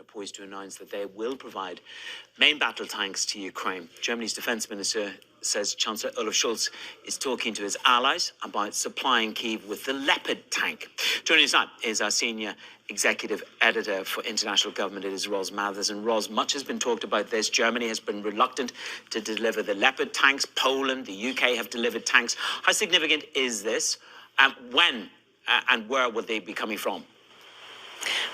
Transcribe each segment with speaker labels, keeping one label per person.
Speaker 1: are poised to announce that they will provide main battle tanks to Ukraine. Germany's defense minister says Chancellor Olaf Scholz is talking to his allies about supplying Kyiv with the Leopard tank. Joining us now is our senior executive editor for international government. It is Ros Mathers. And Ros, much has been talked about this. Germany has been reluctant to deliver the Leopard tanks. Poland, the UK have delivered tanks. How significant is this? When and where will they be coming from?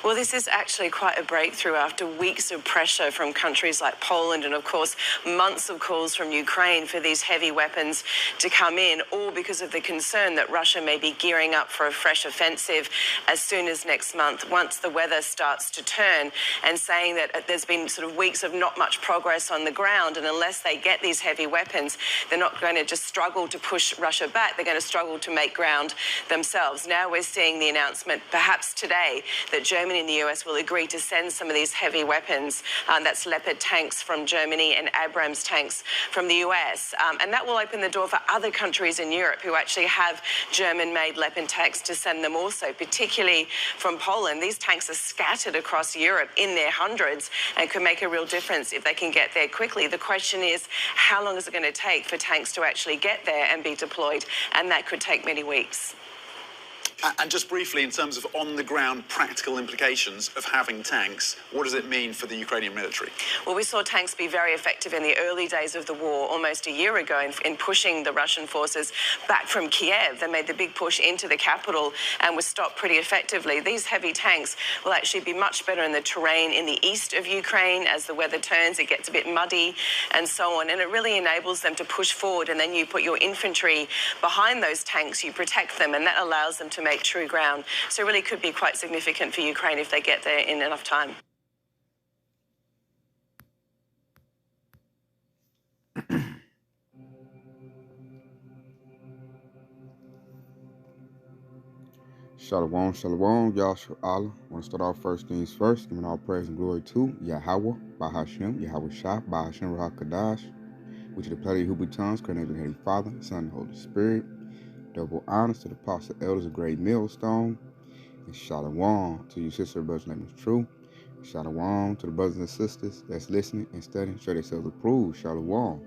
Speaker 2: Well, this is actually quite a breakthrough after weeks of pressure from countries like Poland and, of course, months of calls from Ukraine for these heavy weapons to come in, all because of the concern that Russia may be gearing up for a fresh offensive as soon as next month, once the weather starts to turn, and saying that there's been sort of weeks of not much progress on the ground, and unless they get these heavy weapons, they're not going to just struggle to push Russia back, they're going to struggle to make ground themselves. Now we're seeing the announcement, perhaps today, that Germany and the US will agree to send some of these heavy weapons. That's Leopard tanks from Germany and Abrams tanks from the US. And that will open the door for other countries in Europe who actually have German-made Leopard tanks to send them also, particularly from Poland. These tanks are scattered across Europe in their hundreds and could make a real difference if they can get there quickly. The question is, how long is it going to take for tanks to actually get there and be deployed? And that could take many weeks.
Speaker 3: And just briefly, in terms of on-the-ground practical implications of having tanks, what does it mean for the Ukrainian military?
Speaker 2: Well, we saw tanks be very effective in the early days of the war, almost a year ago, in pushing the Russian forces back from Kiev. They made the big push into the capital and were stopped pretty effectively. These heavy tanks will actually be much better in the terrain in the east of Ukraine. As the weather turns, it gets a bit muddy and so on. And it really enables them to push forward. And then you put your infantry behind those tanks, you protect them, and that allows them to make true ground. So it really could be quite significant for Ukraine if they get there in enough time.
Speaker 4: Shalom, shalom, Yahshua Allah. I want to start off first things first, giving all praise and glory to Yahweh, Bahashem, Yahweh Shah, Bahashem Ruach Kadash, which is the play of Hebrew tongues, created in the Heavenly Father, Son, and Holy Spirit. Double honors to the apostle elders of Great Millstone. And shalom to you, sister, brother's name is True. Shalom to the brothers and sisters that's listening and studying, show themselves approved. Shalom.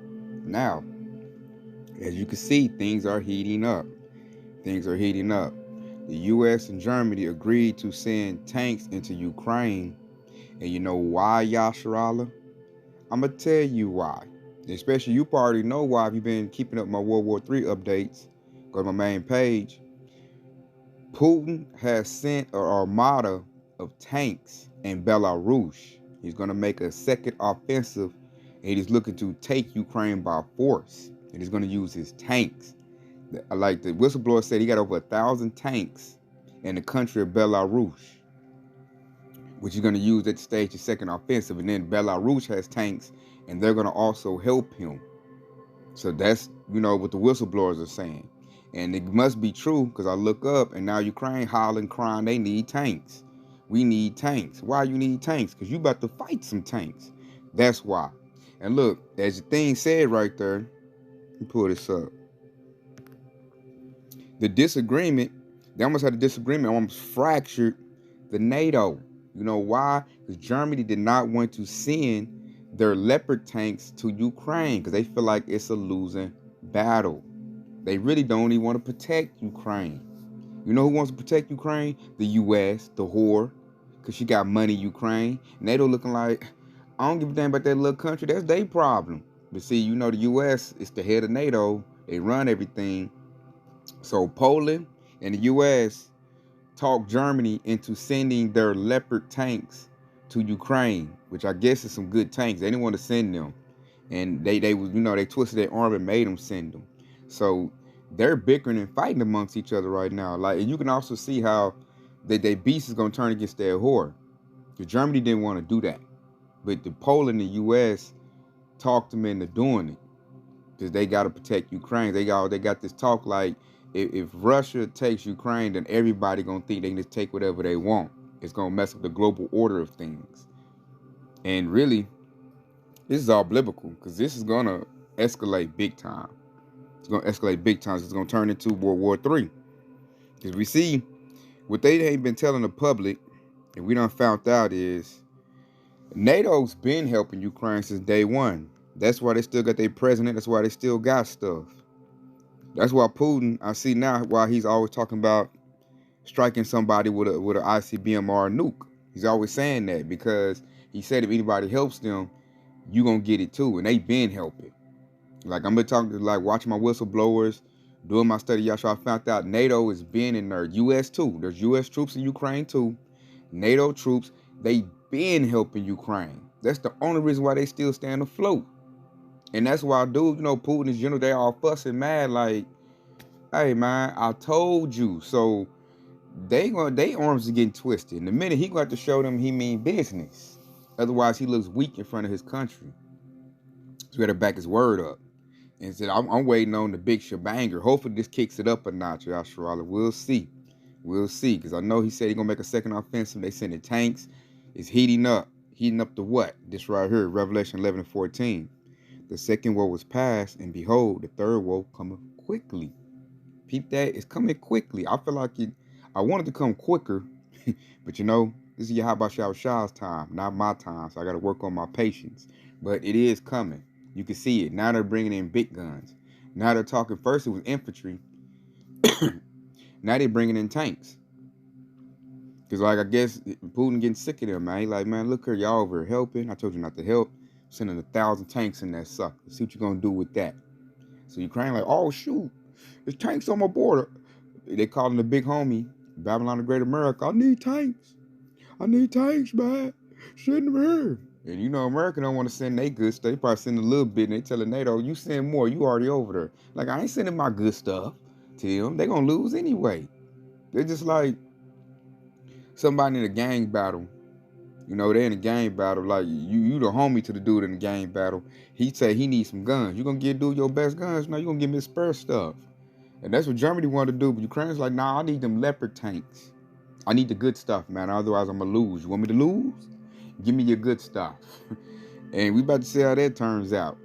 Speaker 4: Now, as you can see, things are heating up. Things are heating up. The U.S. and Germany agreed to send tanks into Ukraine. And you know why, Yasharallah? I'm going to tell you why. Especially, you already know why if you've been keeping up my World War III updates. Go to my main page. Putin has sent an armada of tanks in Belarus. He's going to make a second offensive, and he's looking to take Ukraine by force. And he's going to use his tanks. Like the whistleblower said, he got over 1,000 tanks in the country of Belarus, which he's going to use at the stage of second offensive. And then Belarus has tanks, and they're going to also help him. So that's, you know, what the whistleblowers are saying. And it must be true, because I look up and now Ukraine hollering, crying, they need tanks. We need tanks. Why you need tanks? Because you about to fight some tanks. That's why. And look, as the thing said right there, let me pull this up. The disagreement, they almost had a disagreement, almost fractured the NATO. You know why? Because Germany did not want to send their Leopard tanks to Ukraine because they feel like it's a losing battle. They really don't even want to protect Ukraine. You know who wants to protect Ukraine? The U.S., the whore, because she got money, Ukraine. NATO looking like, I don't give a damn about that little country. That's their problem. But see, you know the U.S. is the head of NATO. They run everything. So Poland and the U.S. talked Germany into sending their Leopard tanks to Ukraine, which I guess is some good tanks. They didn't want to send them. And they you know, they twisted their arm and made them send them. So they're bickering and fighting amongst each other right now. Like, and you can also see how their beast is going to turn against their whore. Because Germany didn't want to do that. But the Poland and the U.S. talked them into doing it. Because they got to protect Ukraine. They got this talk like, if Russia takes Ukraine, then everybody going to think they can just take whatever they want. It's going to mess up the global order of things. And really, this is all biblical. Because this is going to escalate big time. It's going to escalate big time. It's going to turn into World War III. Because we see what they ain't been telling the public, and we done found out is NATO's been helping Ukraine since day one. That's why they still got their president. That's why they still got stuff. That's why Putin, I see now why he's always talking about striking somebody with an ICBM or a nuke. He's always saying that because he said if anybody helps them, you gonna get it too, and they been helping. Like I'm been talking, like watching my whistleblowers, doing my study. Y'all, so I found out NATO is being in there. U.S. too. There's U.S. troops in Ukraine too. NATO troops. They been helping Ukraine. That's the only reason why they still stand afloat. And that's why, dude, Putin is general. They all fussing mad like, hey man, I told you. So they arms are getting twisted. In the minute he gonna have to show them he mean business. Otherwise, he looks weak in front of his country. So he got to back his word up. And said, I'm waiting on the big shebanger. Hopefully this kicks it up a notch, Yasharala. We'll see. We'll see. Because I know he said he's going to make a second offensive. They sending tanks. It's heating up. Heating up to what? This right here, Revelation 11 and 14. The second woe was past, and behold, the third woe coming quickly. Peep that. It's coming quickly. I feel like I wanted to come quicker. But this is Yahweh Shah's time, not my time. So I got to work on my patience. But it is coming. You can see it. Now they're bringing in big guns. Now they're talking, first it was infantry. Now they're bringing in tanks. Because, like, I guess Putin getting sick of them, man. He like, man, look here, y'all over here helping. I told you not to help. Sending 1,000 tanks in that sucker. See what you're going to do with that. So Ukraine like, oh, shoot. There's tanks on my border. They calling the big homie, Babylon the Great America. I need tanks. I need tanks, man. Send them here. And America don't want to send their good stuff. They probably send a little bit, and they telling NATO, you send more. You already over there. Like, I ain't sending my good stuff to them. They gonna lose anyway. They're just like somebody in a gang battle. They in a gang battle. Like, you the homie to the dude in the gang battle. He say he needs some guns. You gonna give dude your best guns? No, you gonna give me spare stuff. And that's what Germany wanted to do. But Ukraine's like, nah, I need them Leopard tanks. I need the good stuff, man. Otherwise, I'm gonna lose. You want me to lose? Give me your good stuff. And we about to see how that turns out.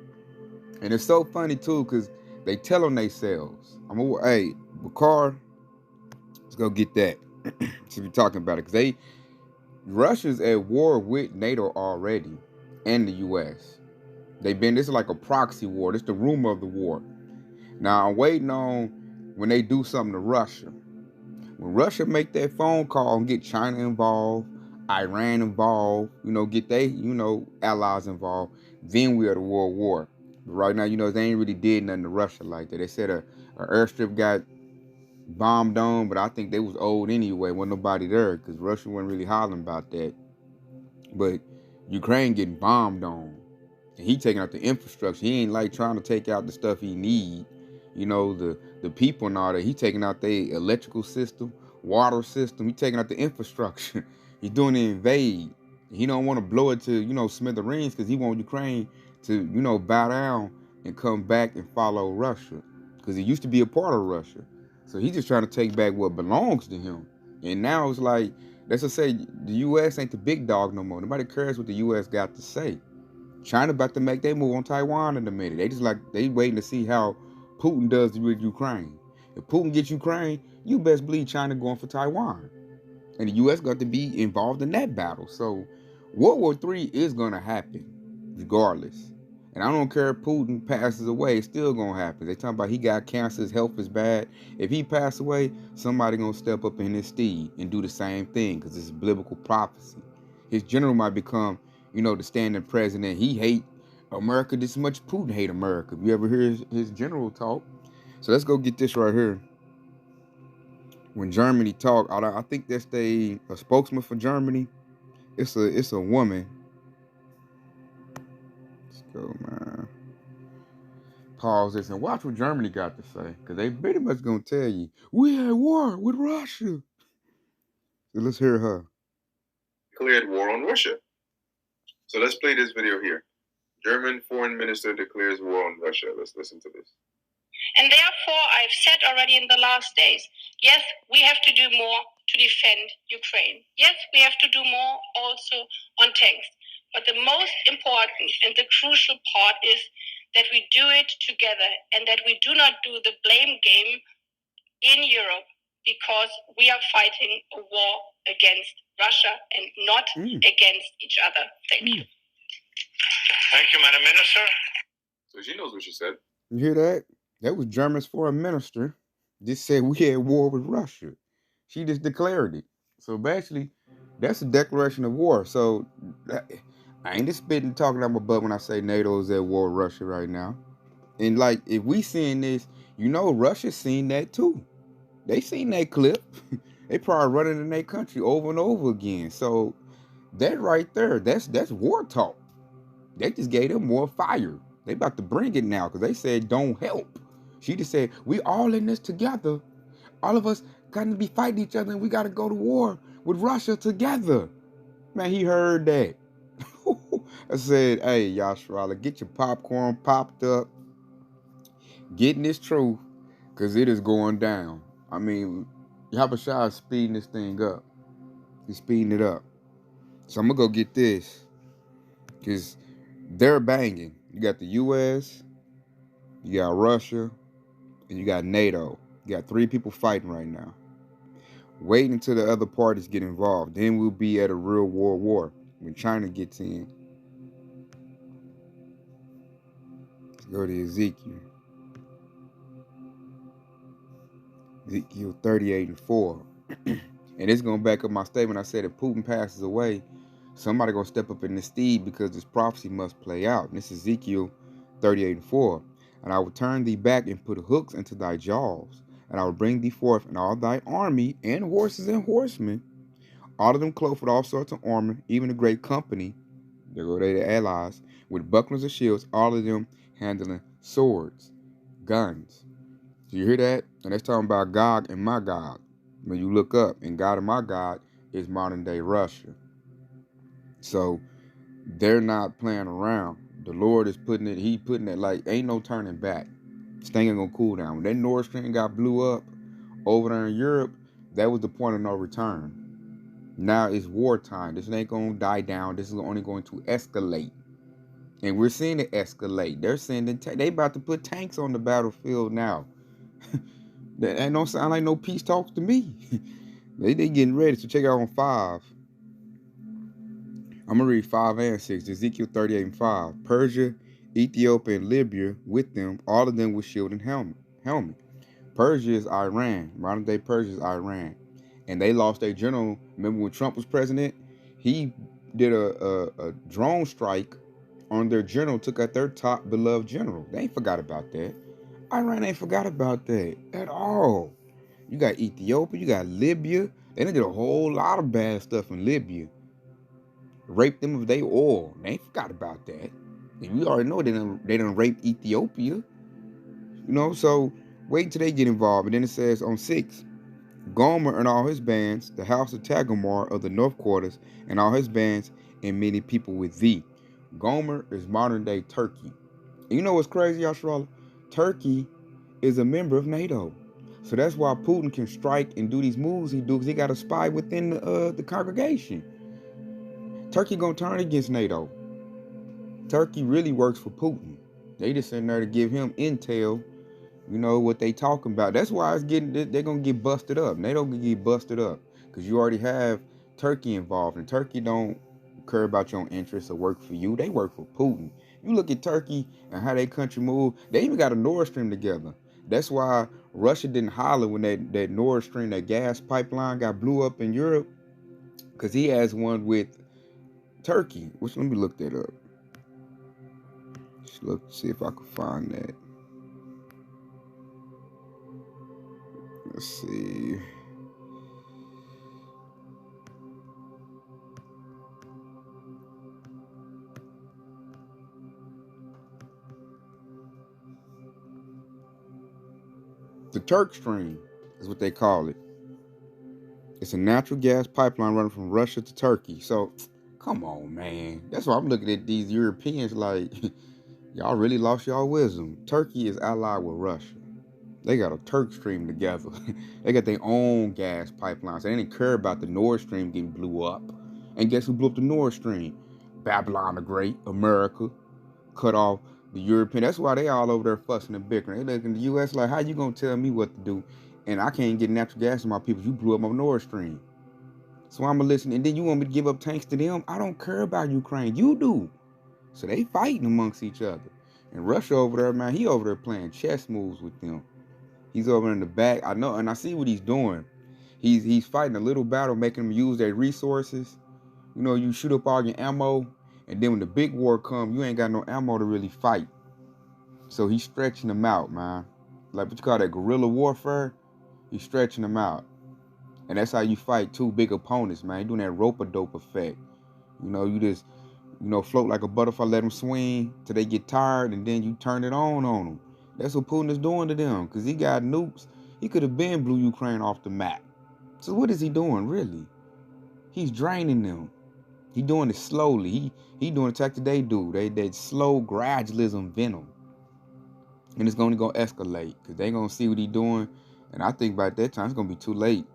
Speaker 4: And it's so funny, too, because they tell on themselves. Hey, Bakar, let's go get that. Since we're talking about it. Because Russia's at war with NATO already. And the U.S. This is like a proxy war. This is the rumor of the war. Now, I'm waiting on when they do something to Russia. When Russia make that phone call and get China involved, Iran involved, get they, allies involved, then we are the world war. But right now, they ain't really did nothing to Russia like that. They said a airstrip got bombed on, but I think they was old anyway. Wasn't nobody there because Russia wasn't really hollering about that. But Ukraine getting bombed on. And he taking out the infrastructure. He ain't like trying to take out the stuff he need. The people and all that. He taking out their electrical system, water system. He taking out the infrastructure. He's doing the invade. He don't want to blow it to, smithereens because he want Ukraine to, bow down and come back and follow Russia. Because he used to be a part of Russia. So he's just trying to take back what belongs to him. And now it's like, let's just say the U.S. ain't the big dog no more. Nobody cares what the U.S. got to say. China about to make their move on Taiwan in a minute. They waiting to see how Putin does with Ukraine. If Putin gets Ukraine, you best believe China going for Taiwan. And the U.S. got to be involved in that battle. So World War III is going to happen regardless. And I don't care if Putin passes away, it's still going to happen. They talking about he got cancer, his health is bad. If he pass away, somebody going to step up in his steed and do the same thing because it's biblical prophecy. His general might become, the standing president. He hate America this much. Putin hate America. You ever hear his general talk? So let's go get this right here. When Germany talk, I think that's a spokesman for Germany. It's a woman. Let's go, man. Pause this and watch what Germany got to say, because they pretty much gonna tell you we at war with Russia. So let's hear her.
Speaker 5: Declared war on Russia. So let's play this video here. German foreign minister declares war on Russia. Let's listen to this.
Speaker 6: And therefore, I've said already in the last days, yes, we have to do more to defend Ukraine. Yes, we have to do more also on tanks. But the most important and the crucial part is that we do it together and that we do not do the blame game in Europe because we are fighting a war against Russia and not against each other. Thank you.
Speaker 7: Thank you, Madam Minister.
Speaker 5: So she knows what she said.
Speaker 4: You hear that? That was German's foreign minister. Just said we had war with Russia. She just declared it. So basically, that's a declaration of war. So I ain't just spitting talking out my butt when I say NATO is at war with Russia right now. And like, if we seeing this, you know, Russia's seen that too. They seen that clip. They probably running in their country over and over again. So that right there, that's war talk. They just gave them more fire. They about to bring it now because they said don't help. She just said we all in this together. All of us got to be fighting each other and we got to go to war with Russia together. Man, he heard that. I said, hey, Yashrala, get your popcorn popped up. Getting this truth because it is going down. I mean, Yabashai is speeding this thing up. He's speeding it up. So I'm going to go get this because they're banging. You got the U.S., you got Russia, and you got NATO. You got 3 people fighting right now. Waiting until the other parties get involved. Then we'll be at a real war when China gets in. Let's go to Ezekiel. Ezekiel 38:4. And it's going to back up my statement. I said if Putin passes away, somebody going to step up in the steed because this prophecy must play out. And this is Ezekiel 38:4. And I will turn thee back and put hooks into thy jaws. And I will bring thee forth in all thy army and horses and horsemen, all of them clothed with all sorts of armor, even a great company, there go they the allies, with bucklers and shields, all of them handling swords, guns. So you hear that? And that's talking about Gog and Magog. When you look up, and God and Magog is modern day Russia. So they're not playing around. The Lord is putting it, he putting it like ain't no turning back. This thing ain't gonna cool down. When that Nord Stream got blew up over there in Europe, that was the point of no return. Now it's wartime. This ain't gonna die down. This is only going to escalate. And we're seeing it escalate. They're sending, they about to put tanks on the battlefield now. That don't sound like no peace talks to me. they getting ready. So check out on 5. I'm going to read 5 and 6. Ezekiel 38:5. Persia, Ethiopia, and Libya with them, all of them with shield and helmet. Persia is Iran. Modern day Persia is Iran. And they lost their general. Remember when Trump was president? He did a drone strike on their general, took out their top beloved general. They ain't forgot about that. Iran ain't forgot about that at all. You got Ethiopia, you got Libya. They done did a whole lot of bad stuff in Libya. Raped them of their oil. They ain't forgot about that. And we already know they done raped Ethiopia. You know, so wait until they get involved. And then it says on 6, Gomer and all his bands, the house of Tagomar of the north quarters, and all his bands, and many people with thee. Gomer is modern day Turkey. And you know what's crazy, Yashrala? Turkey is a member of NATO. So that's why Putin can strike and do these moves he do, because he got a spy within the congregation. Turkey gonna turn against NATO. Turkey really works for Putin. They just in there to give him intel, you know, what they talking about. That's why they're gonna get busted up. NATO gonna get busted up, because you already have Turkey involved, and Turkey don't care about your own interests or work for you. They work for Putin. You look at Turkey and how they country move, they even got a Nord Stream together. That's why Russia didn't holler when that Nord Stream, that gas pipeline got blew up in Europe, because he has one with Turkey. Let me look that up. Just look, see if I can find that. Let's see. The Turk Stream is what they call it. It's a natural gas pipeline running from Russia to Turkey. So, come on, man. That's why I'm looking at these Europeans like, y'all really lost y'all wisdom. Turkey is allied with Russia. They got a Turk Stream together. They got their own gas pipelines. They didn't care about the Nord Stream getting blew up. And guess who blew up the Nord Stream? Babylon the Great, America, cut off the European. That's why they all over there fussing and bickering. They look in the U.S. like, how you gonna tell me what to do? And I can't get natural gas to my people. You blew up my Nord Stream. So I'm going to listen. And then you want me to give up tanks to them? I don't care about Ukraine. You do. So they fighting amongst each other. And Russia over there, man, he over there playing chess moves with them. He's over in the back. I know, and I see what he's doing. He's fighting a little battle, making them use their resources. You know, you shoot up all your ammo, and then when the big war comes, you ain't got no ammo to really fight. So he's stretching them out, man. Like what you call that, guerrilla warfare? He's stretching them out. And that's how you fight two big opponents, man. You're doing that rope-a-dope effect. You know, you just, float like a butterfly, let them swing till they get tired, and then you turn it on them. That's what Putin is doing to them, because he got nukes. He could have been blew Ukraine off the map. So what is he doing, really? He's draining them. He doing it slowly. He doing the tactic they do. That slow gradualism venom. And it's going to escalate, because they going to see what he doing. And I think by that time, it's going to be too late.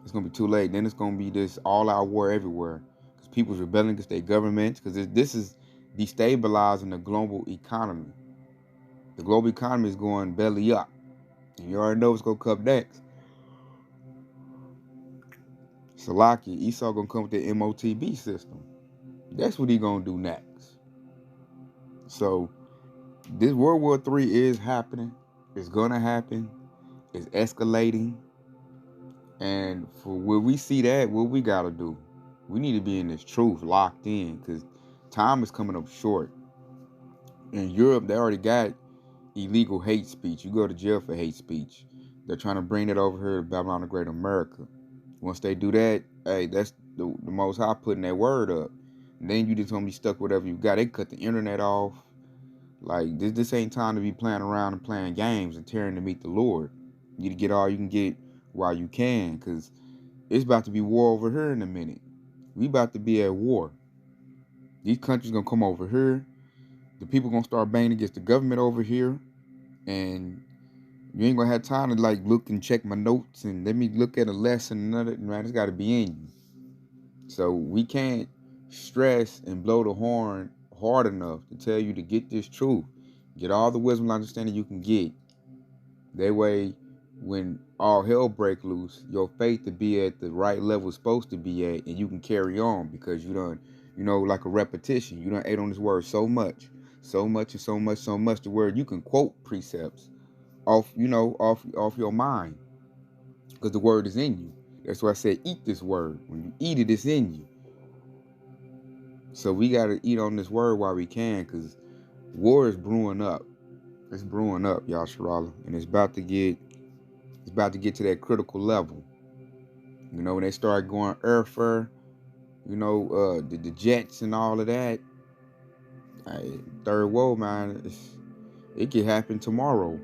Speaker 4: It's going to be too late. Then it's going to be this all-out war everywhere. Because people's rebelling against their governments. Because this is destabilizing the global economy. The global economy is going belly up. And you already know what's going to come next. Salaki, Esau going to come with the MOTB system. That's what he going to do next. So, this World War III is happening. It's going to happen. It's escalating. And for where we see that, what we got to do? We need to be in this truth, locked in, because time is coming up short. In Europe, they already got illegal hate speech. You go to jail for hate speech. They're trying to bring it over here to Babylon the Great America. Once they do that, hey, that's the Most High putting that word up. And then you just gonna be stuck with whatever you got. They cut the internet off. Like, this ain't time to be playing around and playing games and tearing to meet the Lord. You need to get all you can get while you can, because it's about to be war over here in a minute. We about to be at war. These countries gonna come over here. The people gonna start banging against the government over here. And you ain't gonna have time to like look and check my notes and let me look at a lesson and another. Man, it's gotta be in you. So we can't stress and blow the horn hard enough to tell you to get this truth. Get all the wisdom and understanding you can get. That way, when all hell break loose, your faith to be at the right level it's supposed to be at, and you can carry on because you done, like a repetition. You done ate on this word so much to where you can quote precepts off your mind, because the word is in you. That's why I said eat this word. When you eat it, it's in you. So we got to eat on this word while we can, because war is brewing up. It's brewing up, Yasharala, and it's about to get to that critical level. When they start going airfare, the jets and all of that. Third world, man, it could happen tomorrow.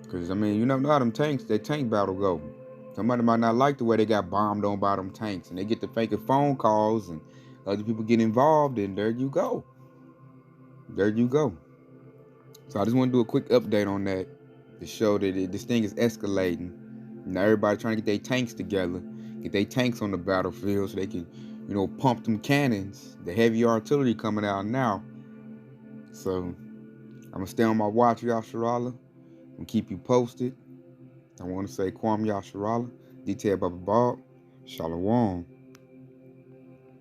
Speaker 4: Because, you know how them tanks, that tank battle go. Somebody might not like the way they got bombed on by them tanks, and they get the fake phone calls, and other people get involved, and there you go. There you go. So I just want to do a quick update on that to show that this thing is escalating. Now everybody trying to get their tanks together, get their tanks on the battlefield so they can, pump them cannons, the heavy artillery coming out now. So I'm going to stay on my watch, Yasharala, and keep you posted. I want to say Kwam Yasharala, Detail Baba Bob, Shalom.